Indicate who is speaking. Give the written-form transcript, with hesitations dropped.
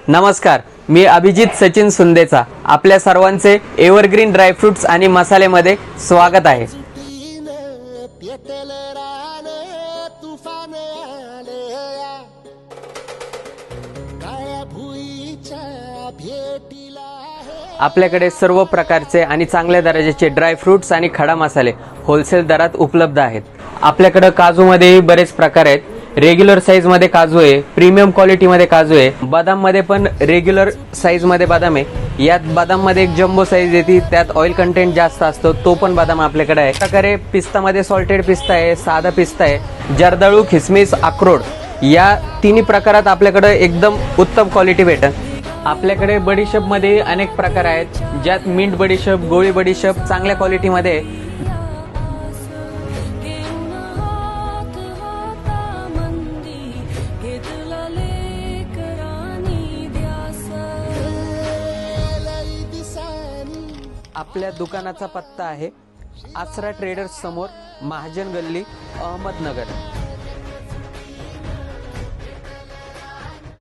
Speaker 1: नमस्कार, मी अभिजित सचिन सुंदेचा आपल्या सर्वांचे एव्हरग्रीन ड्रायफ्रुट्स आणि मसाल्यामध्ये स्वागत आहे। आपल्याकडे सर्व प्रकारचे आणि चांगल्या दर्जाचे ड्रायफ्रुट्स आणि खडा मसाले होलसेल दरात उपलब्ध आहेत। आपल्याकडे काजूमध्ये बरेच प्रकार आहेत। रेग्युलर साइज मध्ये काजू आहे, प्रीमियम क्वालिटी मध्ये काजू आहे, बदाम मध्ये पण रेग्युलर साइज मध्ये बदाम आहे। यात बदाम मध्ये एक जम्बो साइज येते, त्यात ऑइल कंटेंट जास्त असतो, तो पण बदाम आपल्याकडे आहे। प्रकारे पिस्ता मध्ये सॉल्टेड पिस्ता आहे, साधा पिस्ता आहे, जर्दाळू, खिसमिस, अक्रोड या तिन्ही प्रकारात आपल्याकडे एकदम उत्तम क्वालिटी भेटेल। आपल्याकडे बडीशेप मध्ये अनेक प्रकार आहेत, ज्यात मिंट बडीशेप, गोळी बडीशेप चांगल्या क्वालिटी मध्ये आपल्या दुकानाचा पत्ता आहे आसरा ट्रेडर्स समोर, महाजन गल्ली, अहमदनगर।